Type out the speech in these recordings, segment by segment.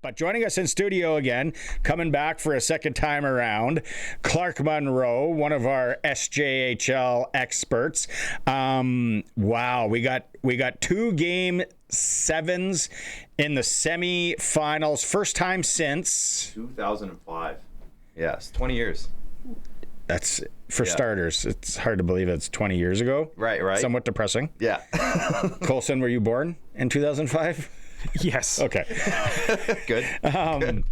But joining us in studio again, coming back for a second time around, Clark Munroe, one of our SJHL experts. Wow, we got 2 game 7s in the semifinals. First time since 2005. Yes, 20 years. That's for starters. It's hard to believe it's 20 years ago. Right. Somewhat depressing. Yeah. Colson, were you born in 2005? Yes. Okay. Good. Good.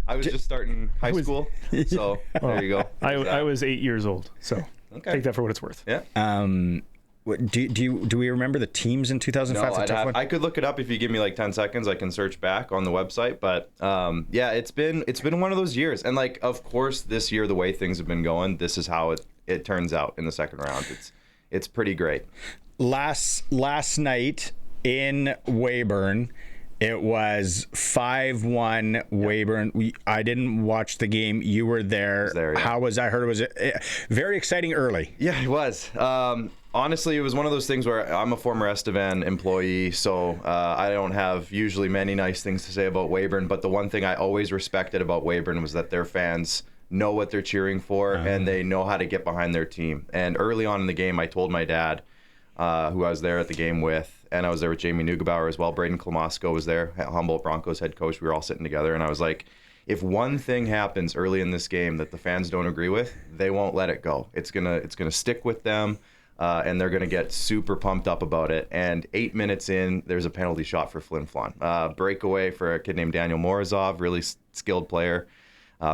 I was just starting high school, so there you go. I was 8 years old, so take that for what it's worth. Yeah. Do we remember the teams in 2005? No, I could look it up if you give me like 10 seconds. I can search back on the website, but it's been one of those years, and like of course this year the way things have been going, this is how it turns out in the second round. It's pretty great. Last night in Weyburn, it was 5-1 Weyburn. I didn't watch the game. You were there. I was there, yeah. How was? I heard it was very exciting early. Yeah, it was. Honestly, it was one of those things where I'm a former Estevan employee, so I don't have usually many nice things to say about Weyburn, but the one thing I always respected about Weyburn was that their fans know what they're cheering for, and they know how to get behind their team. And early on in the game, I told my dad, who I was there at the game with, and I was there with Jamie Neugebauer as well. Braden Klamosko was there, Humboldt Broncos head coach. We were all sitting together, and I was like, if one thing happens early in this game that the fans don't agree with, they won't let it go. It's gonna stick with them, and they're gonna get super pumped up about it. And 8 minutes in, there's a penalty shot for Flin Flon. Breakaway for a kid named Daniel Morozov, really skilled player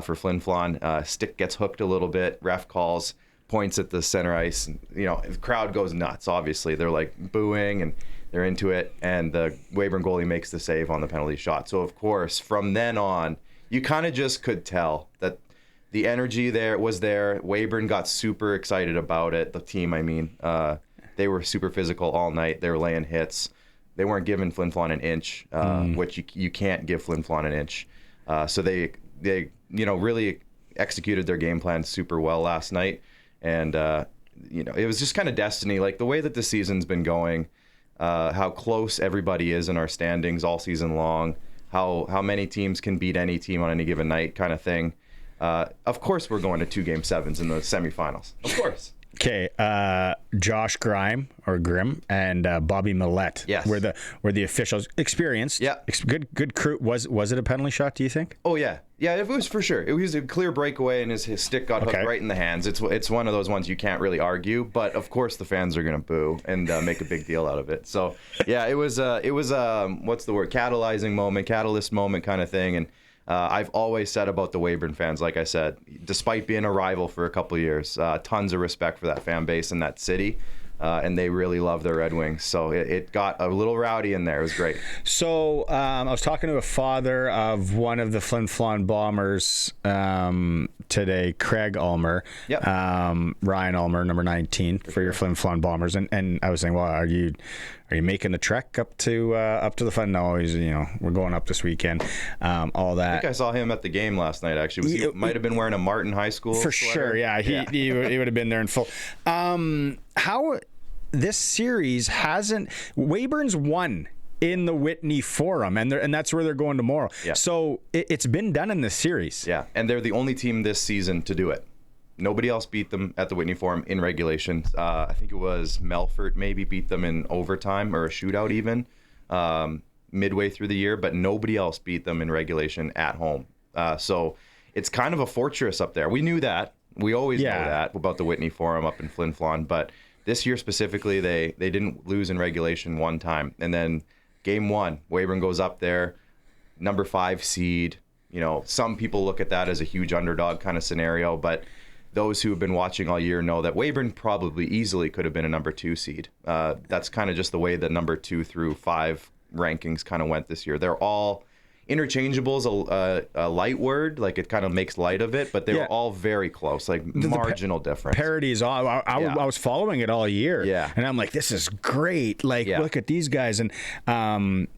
for Flin Flon. Stick gets hooked a little bit. Ref calls, points at the center ice. And, the crowd goes nuts. Obviously, they're like booing and they're into it. And the Weyburn goalie makes the save on the penalty shot. So of course, from then on, you kind of just could tell that the energy there was there. Weyburn got super excited about it. The team, I mean, they were super physical all night. They were laying hits. They weren't giving Flin Flon an inch, which you can't give Flin Flon an inch. So they really executed their game plan super well last night. And, it was just kind of destiny. Like the way that the season's been going, how close everybody is in our standings all season long, how many teams can beat any team on any given night kind of thing. Of course, we're going to 2 game 7s in the semifinals. Of course. Okay, Josh Grimm and Bobby Millette. Yes. were the officials. Experienced. Yeah. Good crew. Was it a penalty shot, do you think? Oh yeah, it was for sure. It was a clear breakaway, and his stick got hooked right in the hands. It's one of those ones you can't really argue. But of course, the fans are gonna boo and make a big deal out of it. So yeah, it was what's the word? Catalyst moment kind of thing. And I've always said about the Weyburn fans, like I said, despite being a rival for a couple of years, tons of respect for that fan base and that city, and they really love their Red Wings. So it got a little rowdy in there. It was great. So I was talking to a father of one of the Flin Flon Bombers today, Craig Ulmer. Yep. Ryan Ulmer, number 19 for your Flin Flon Bombers, and I was saying, well, are you making the trek up to the fun? No, he's we're going up this weekend. All that. I think I saw him at the game last night. Actually, he might have been wearing a Martin High School for sweater. Sure. Yeah, he would have been there in full. How this series hasn't Weyburn's won in the Whitney Forum, and that's where they're going tomorrow. Yeah. So it's been done in this series. Yeah, and they're the only team this season to do it. Nobody else beat them at the Whitney Forum in regulation. I think it was Melfort maybe beat them in overtime or a shootout even midway through the year, but nobody else beat them in regulation at home. So it's kind of a fortress up there. We knew that. We always know that about the Whitney Forum up in Flin Flon, but this year specifically, they didn't lose in regulation one time. And then game 1, Weyburn goes up there, number 5 seed. Some people look at that as a huge underdog kind of scenario, but those who have been watching all year know that Weyburn probably easily could have been a number 2 seed. That's kind of just the way the number 2 through 5 rankings kind of went this year. They're all interchangeable is a light word, like it kind of makes light of it, but they were all very close, like marginal difference. Parodies. I was following it all year, and I'm like, this is great. Like, look at these guys, and then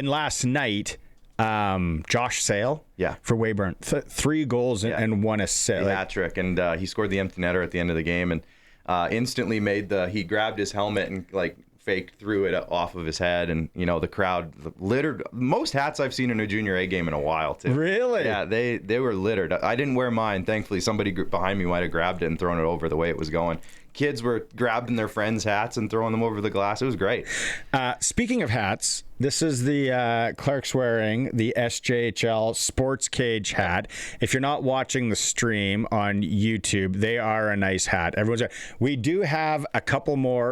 last night, Josh Sale, for Weyburn, 3 goals and 1 assist, hat trick, and he scored the empty netter at the end of the game, and instantly he grabbed his helmet and like fake threw it off of his head, and the crowd littered. Most hats I've seen in a junior A game in a while too. Really? Yeah, they were littered. I didn't wear mine. Thankfully, somebody behind me might have grabbed it and thrown it over the way it was going. Kids were grabbing their friends' hats and throwing them over the glass. It was great. Speaking of hats, this is the Clark's wearing the SJHL SportsCage hat. If you're not watching the stream on YouTube, they are a nice hat. We do have a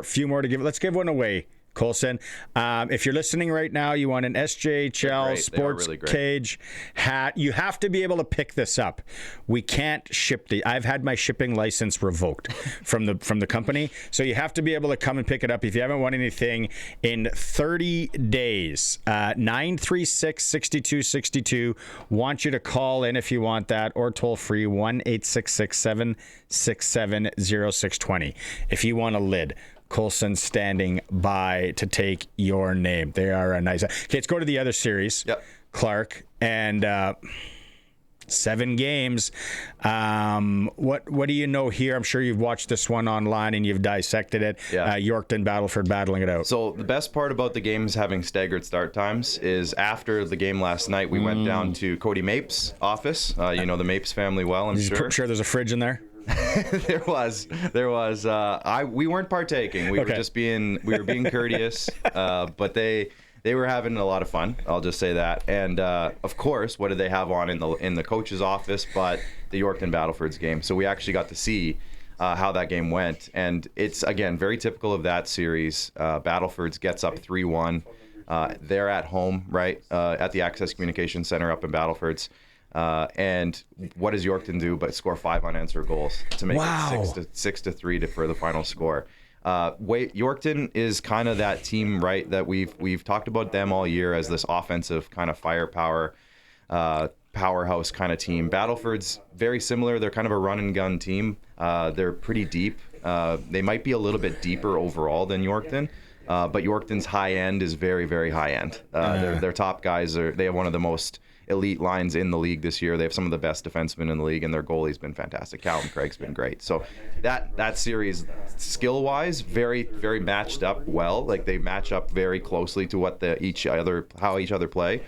few more to give. Let's give one away, Colson. If you're listening right now, you want an SJHL SportsCage hat. You have to be able to pick this up. We can't ship I've had my shipping license revoked from the company, so you have to be able to come and pick it up. If you haven't won anything in 30 days, 936-6262. Want you to call in if you want that, or toll free 1-866-767-0620 if you want a lid. Colson standing by to take your name. They are a nice. Okay, let's go to the other series. Yep. Clark, and 7 games. What do you know here? I'm sure you've watched this one online and you've dissected it. Yeah. Yorkton, Battleford battling it out. So the best part about the games having staggered start times is after the game last night, we went down to Cody Mapes' office. You know the Mapes family well, I'm sure. Sure there's a fridge in there? There was. We weren't partaking. We were being courteous. But they were having a lot of fun. I'll just say that. And of course, what did they have on in the coach's office? But the Yorkton Battleford's game. So we actually got to see how that game went. And it's again very typical of that series. Battleford's gets up 3-1. They're at home, right, at the Access Communications Center up in Battleford's. And what does Yorkton do but score 5 unanswered goals to make it 6-3 for the final score? Yorkton is kind of that team, right, that we've talked about them all year as this offensive kind of firepower, powerhouse kind of team. Battleford's very similar. They're kind of a run and gun team. They're pretty deep. They might be a little bit deeper overall than Yorkton. But Yorkton's high end is very, very high end. Their top guys they have one of the most elite lines in the league this year. They have some of the best defensemen in the league, and their goalie's been fantastic. Callum Craig's been great. So that series, skill-wise, very, very matched up well. Like they match up very closely to what how each other play.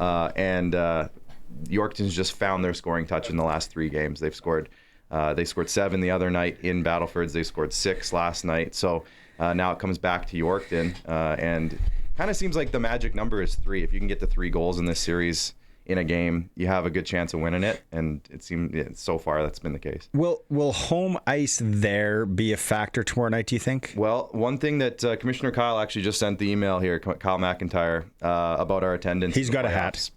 And Yorkton's just found their scoring touch in the last 3 games. They scored 7 the other night in Battleford's. They scored 6 last night. So now it comes back to Yorkton, and kind of seems like the magic number is 3. If you can get to 3 goals in this series in a game, you have a good chance of winning it, and it seems so far that's been the case. Will home ice there be a factor tomorrow night, do you think? Well, one thing that Commissioner Kyle actually just sent the email here, Kyle McIntyre, about our attendance. He's got a hat.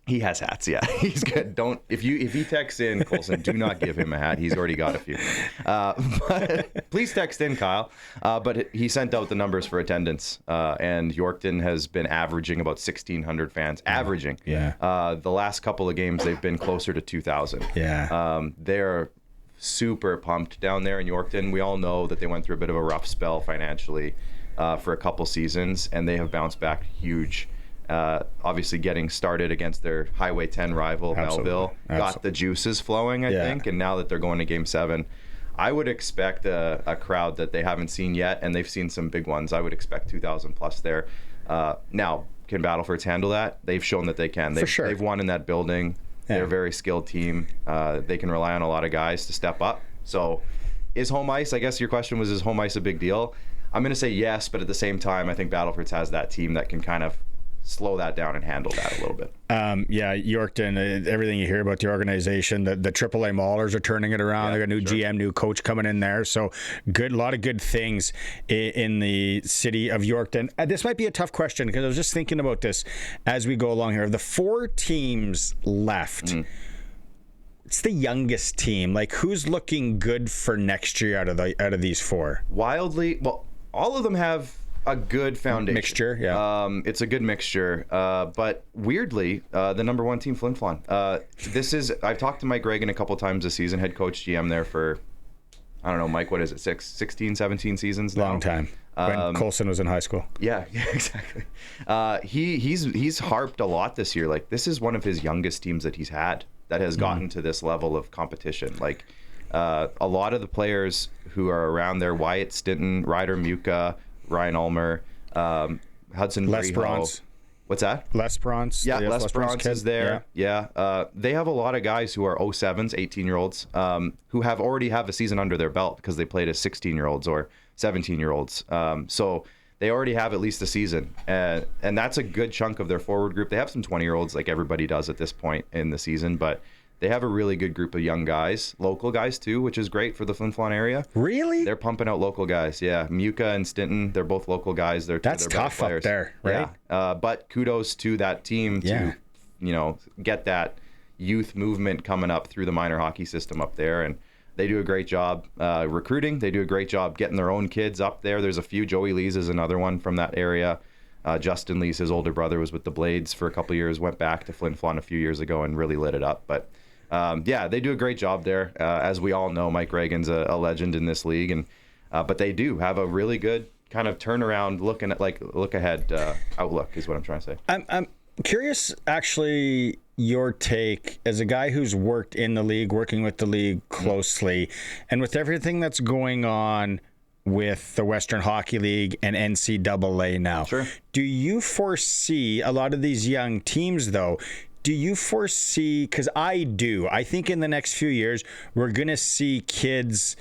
He has hats, yeah. He's good. If he texts in, Colson, do not give him a hat. He's already got a few. But please text in, Kyle. But he sent out the numbers for attendance, and Yorkton has been averaging about 1,600 fans. Averaging. Yeah. The last couple of games, they've been closer to 2,000. Yeah. They're super pumped down there in Yorkton. We all know that they went through a bit of a rough spell financially for a couple seasons, and they have bounced back huge. Obviously getting started against their Highway 10 rival, Melville. Got the juices flowing, I think, and now that they're going to Game 7, I would expect a crowd that they haven't seen yet, and they've seen some big ones. I would expect 2,000 plus there. Now, can Battlefords handle that? They've shown that they can. They've won in that building. Yeah. They're a very skilled team. They can rely on a lot of guys to step up. So is home ice, I guess your question was, is home ice a big deal? I'm going to say yes, but at the same time, I think Battlefords has that team that can kind of slow that down and handle that a little bit. Yorkton, everything you hear about the organization, the AAA Maulers are turning it around. They got a new GM, new coach coming in there. So a lot of good things in the city of Yorkton. This might be a tough question because I was just thinking about this as we go along here. Of the 4 teams left, it's the youngest team. Like, who's looking good for next year out of these 4? Wildly, well, all of them have a good foundation. Mixture, yeah. It's a good mixture. But weirdly, the number 1 team, Flin Flon. I've talked to Mike Reagan a couple times this season, head coach GM there for, I don't know, Mike, what is it, 16, 17 seasons now? Long time. When Colson was in high school. Yeah, exactly. He's harped a lot this year. Like, this is one of his youngest teams that he's had that has gotten to this level of competition. Like, a lot of the players who are around there, Wyatt Stinton, Ryder Muka, Ryan Ulmer, Hudson Les Breho. Bronze. What's that? Les Bronze. Yeah, Yes, Les Bronze is there. Yeah. They have a lot of guys who are 07s, 18-year-olds, who already have a season under their belt because they played as 16-year-olds or 17-year-olds. So they already have at least a season. And that's a good chunk of their forward group. They have some 20-year-olds like everybody does at this point in the season, but they have a really good group of young guys, local guys too, which is great for the Flin Flon area. Really? They're pumping out local guys. Yeah, Muka and Stinton, they're both local guys. That's tough up there, right? Yeah. But kudos to that team to, get that youth movement coming up through the minor hockey system up there. And they do a great job recruiting. They do a great job getting their own kids up there. There's a few. Joey Lees is another one from that area. Justin Lees, his older brother, was with the Blades for a couple of years, went back to Flin Flon a few years ago and really lit it up. But they do a great job there. As we all know, Mike Reagan's a legend in this league, and but they do have a really good kind of turnaround, look ahead outlook is what I'm trying to say. I'm curious, actually, your take as a guy who's worked in the league, working with the league closely, and with everything that's going on with the Western Hockey League and NCAA now. Sure. Do you foresee a lot of these young teams, though? Do you foresee, because I do, I think in the next few years, we're going to see kids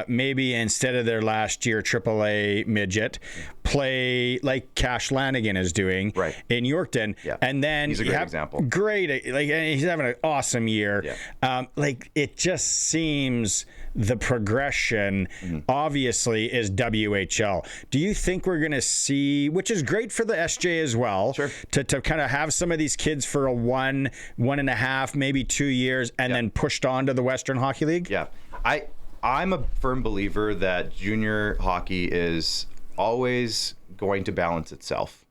maybe instead of their last year AAA midget play like Cash Lanigan is doing in Yorkton. Yeah. And then he's a great example. Great. Like, he's having an awesome year. Yeah. It just seems the progression obviously is WHL. Do you think we're going to see, which is great for the SJ as well, sure, to kind of have some of these kids for a 1.5, maybe 2 years, and then pushed on to the Western Hockey League? Yeah. I'm a firm believer that junior hockey is always going to balance itself.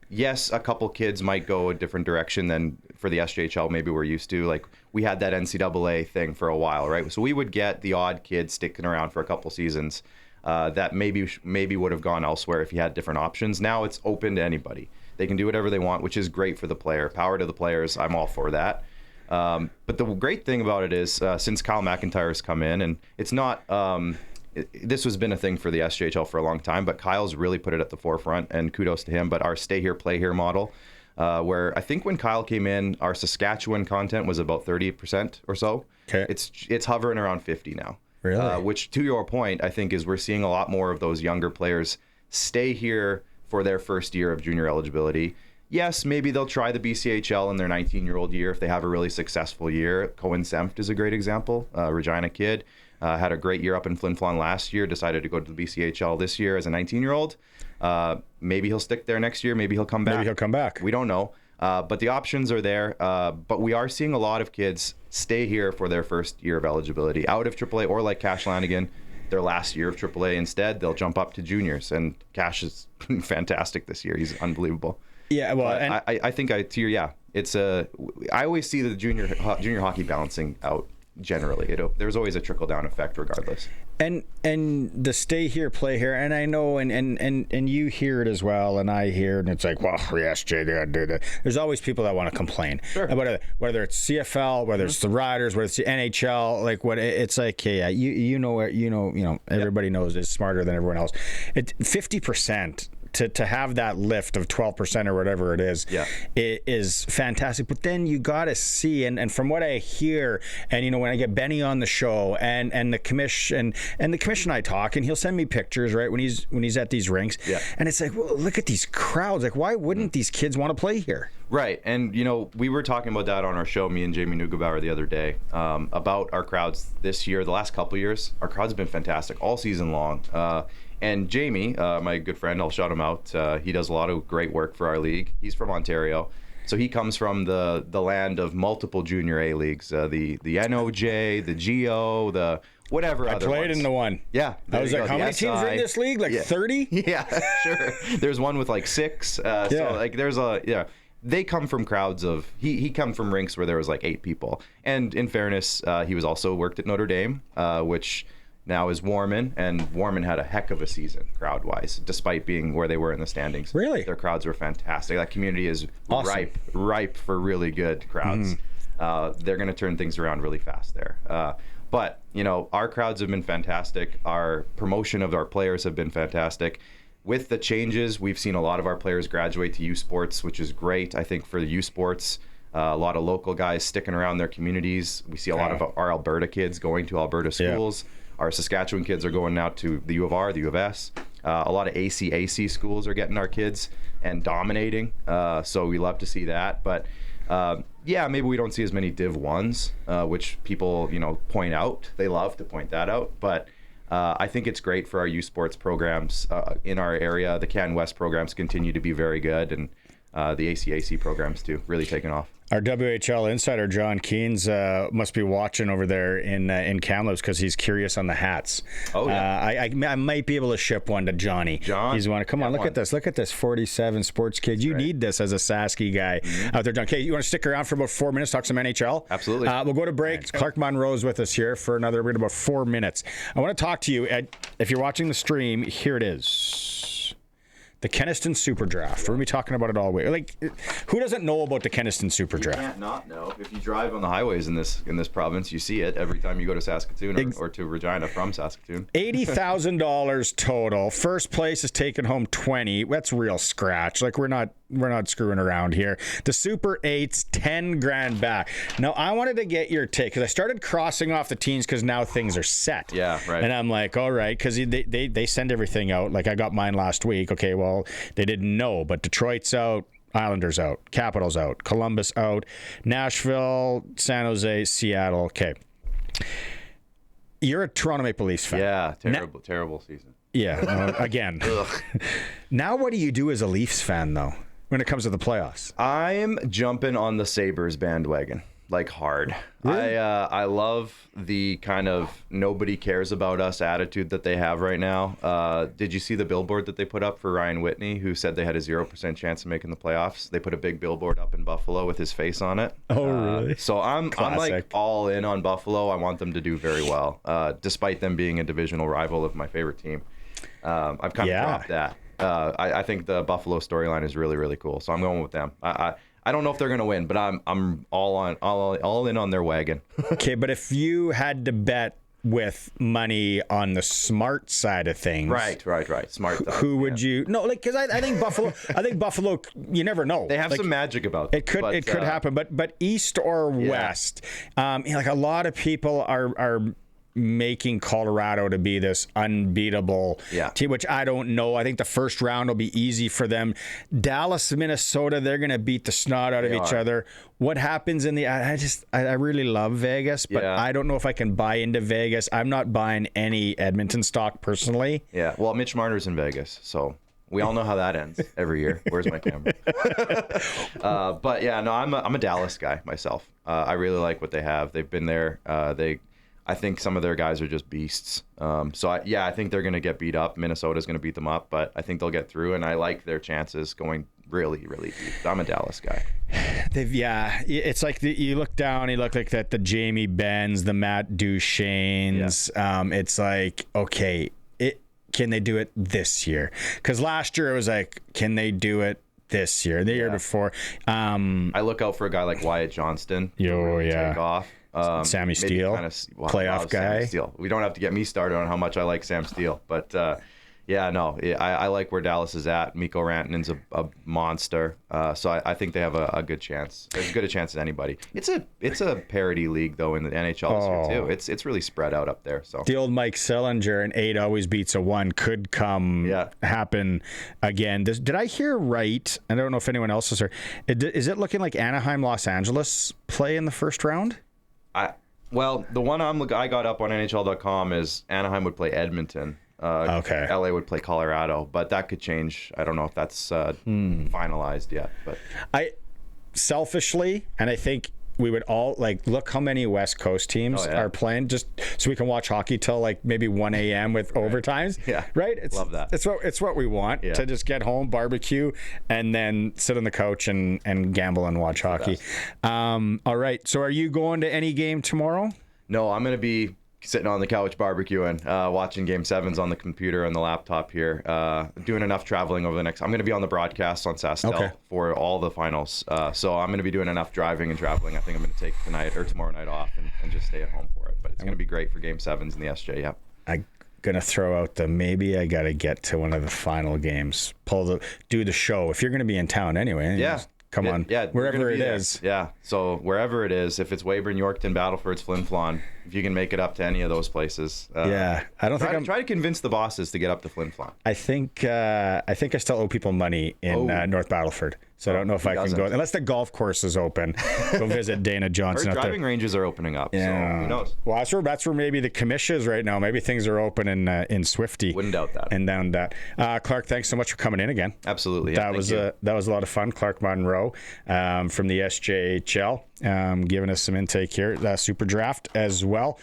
Yes, a couple kids might go a different direction than for the SJHL maybe we're used to. Like, we had that NCAA thing for a while, right? So we would get the odd kid sticking around for a couple seasons that maybe would have gone elsewhere if he had different options. Now it's open to anybody. They can do whatever they want, which is great for the player. Power to the players. I'm all for that. But the great thing about it is since Kyle McIntyre's come in, and it's not this has been a thing for the SJHL for a long time, but Kyle's really put it at the forefront, and kudos to him. But our stay here, play here model, where I think when Kyle came in, our Saskatchewan content was about 30% or so. Okay. It's hovering around 50 now. Really? Which, to your point, I think is we're seeing a lot more of those younger players stay here for their first year of junior eligibility. Yes, maybe they'll try the BCHL in their 19-year-old year if they have a really successful year. Cohen Senft is a great example. Regina kid. Had a great year up in Flin Flon last year, decided to go to the BCHL this year as a 19-year-old. Maybe he'll stick there next year. Maybe he'll come back. We don't know. But the options are there. But we are seeing a lot of kids stay here for their first year of eligibility out of AAA, or like Cash Lanigan, their last year of AAA instead. They'll jump up to juniors. And Cash is fantastic this year. He's unbelievable. Yeah, well, and I think it's I always see the junior hockey balancing out. Generally, there's always a trickle down effect regardless. And the stay here, play here, and I know, and you hear it as well, and I hear it, and it's like, well, yes, Jay, they gotta do that. There's always people that want to complain about it, whether it's CFL, whether it's the Riders, whether it's the NHL, like what it's like. Hey, everybody knows it's smarter than everyone else. 50%. To have that lift of 12% or whatever it is fantastic. But then you got to see, and from what I hear, and when I get Benny on the show and the commission and the commission, I talk, and he'll send me pictures right when he's at these rinks, and it's like, well, look at these crowds. Like, why wouldn't these kids want to play here? Right, and we were talking about that on our show, me and Jamie Neugebauer the other day, about our crowds this year. The last couple of years, our crowds have been fantastic all season long. And Jamie, my good friend, I'll shout him out. He does a lot of great work for our league. He's from Ontario. So he comes from the land of multiple junior A leagues, the NOJ, the GO, the whatever other I played ones. in the one. Yeah. I was like, how many teams are in this league? Like 30? Yeah, sure. There's one with like 6. So like there's they come from crowds of, he come from rinks where there was like 8 people. And in fairness, he was also worked at Notre Dame, which now is Warman, and Warman had a heck of a season crowd-wise, despite being where they were in the standings. Really? Their crowds were fantastic. That community is awesome. ripe for really good crowds. They're going to turn things around really fast there. But, our crowds have been fantastic. Our promotion of our players have been fantastic. With the changes, we've seen a lot of our players graduate to U Sports, which is great. I think for the U Sports, a lot of local guys sticking around their communities. We see a lot of our Alberta kids going to Alberta schools. Our Saskatchewan kids are going now to the U of R, the U of S. A lot of ACAC schools are getting our kids and dominating. So we love to see that. But maybe we don't see as many Div 1s, which people, point out. They love to point that out. But I think it's great for our U Sports programs in our area. The Can West programs continue to be very good, and the ACAC programs too, really taking off. Our WHL insider John Keynes must be watching over there in Kamloops because he's curious on the hats. Oh yeah, I might be able to ship one to Johnny. He's one. Come on, look at this. Look at this 47 SportsCage. You need this as a Sasky guy out there, John. Okay, you want to stick around for about 4 minutes, talk some NHL? Absolutely. We'll go to break. Clark Munroe is with us here for another about 4 minutes. I want to talk to you. If you're watching the stream, here it is. The Kenaston Super Draft. We're going to be talking about it all week. Like, who doesn't know about the Kenaston Super Draft? You can't not know. If you drive on the highways in this province, you see it every time you go to Saskatoon or to Regina from Saskatoon. $80,000 total. First place is taking home 20. That's real scratch. Like, we're not screwing around here. The Super 8's 10 grand back. Now, I wanted to get your take because I started crossing off the teams because now things are set. Yeah, right. And I'm like, all right, because they send everything out. Like, I got mine last week. Okay, well, they didn't know, but Detroit's out, Islanders out, Capitals out, Columbus out, Nashville, San Jose, Seattle. Okay. You're a Toronto Maple Leafs fan. Yeah, terrible season. Yeah, again. Now what do you do as a Leafs fan, though, when it comes to the playoffs? I'm jumping on the Sabres bandwagon, like hard. Really? I love the kind of nobody cares about us attitude that they have right now. Did you see the billboard that they put up for Ryan Whitney, who said they had a 0% chance of making the playoffs? They put a big billboard up in Buffalo with his face on it. Oh, really? So I'm like all in on Buffalo. I want them to do very well, despite them being a divisional rival of my favorite team. I've kind of dropped that. I think the Buffalo storyline is really, really cool. So I'm going with them. I don't know if they're going to win, but I'm all in on their wagon. Okay, but if you had to bet with money on the smart side of things, right, smart. Who would you? No, like because I think Buffalo. I think Buffalo. You never know. They have some magic about them. It could happen, but East or West, like a lot of people are making Colorado to be this unbeatable team, which I don't know. I think the first round will be easy for them. Dallas, Minnesota, they're going to beat the snot out of each other. What happens in the... I really love Vegas, but I don't know if I can buy into Vegas. I'm not buying any Edmonton stock personally. Yeah, well, Mitch Marner's in Vegas, so... We all know how that ends every year. Where's my camera? But yeah, no, I'm a Dallas guy myself. I really like what they have. They've been there. I think some of their guys are just beasts. I think they're going to get beat up. Minnesota's going to beat them up, but I think they'll get through, and I like their chances going really, really deep. I'm a Dallas guy. It's like you look down, you look like that the Jamie Benns, the Matt Duchesnes. Yeah. It's like, okay, can they do it this year? Because last year it was like, can they do it this year? The year before. I look out for a guy like Wyatt Johnston. Take off. Sammy Steele, playoff guy. Sammy Steele. We don't have to get me started on how much I like Sam Steele, but I like where Dallas is at. Mikko Rantanen's a monster, so I think they have a good chance. As good a chance as anybody. It's a parity league though in the NHL this year too. It's really spread out up there. So the old Mike Sillinger, an 8 always beats a 1 could happen again. Did I hear right? I don't know if anyone else has heard. Is it looking like Anaheim, Los Angeles play in the first round? Well, the one I got up on NHL.com is Anaheim would play Edmonton. LA would play Colorado, but that could change. I don't know if that's finalized yet. But selfishly, and I think we would all look how many West Coast teams are playing, just so we can watch hockey till like maybe 1 a.m. with overtimes. Yeah, right. Love that. It's what we want to just get home, barbecue, and then sit on the couch and gamble and watch hockey. All right. So, are you going to any game tomorrow? No, I'm going to be sitting on the couch barbecuing, watching Game 7s on the computer and the laptop here. Doing enough traveling over the next. I'm going to be on the broadcast on SaskTel for all the finals. So I'm going to be doing enough driving and traveling. I think I'm going to take tonight or tomorrow night off and just stay at home for it. But it's going to be great for Game 7s in the SJ. Yeah. I'm going to throw out maybe I got to get to one of the final games. Do the show if you're going to be in town anyway. Yeah. Come on. Yeah, wherever it is. Yeah. So wherever it is, if it's Weyburn, Yorkton, Battleford, Flin Flon, if you can make it up to any of those places. I don't think try to convince the bosses to get up to Flin Flon. I think I still owe people money in North Battleford. So I don't know if I can go unless the golf course is open. Go visit Dana Johnson. Our driving ranges are opening up. Yeah. So who knows? Well, that's where maybe the commish is right now. Maybe things are open in Swifty. Wouldn't doubt that. And down that. Clark, thanks so much for coming in again. Absolutely. Yeah, that was a lot of fun. Clark Munroe from the SJHL giving us some intake here. Super Draft as well.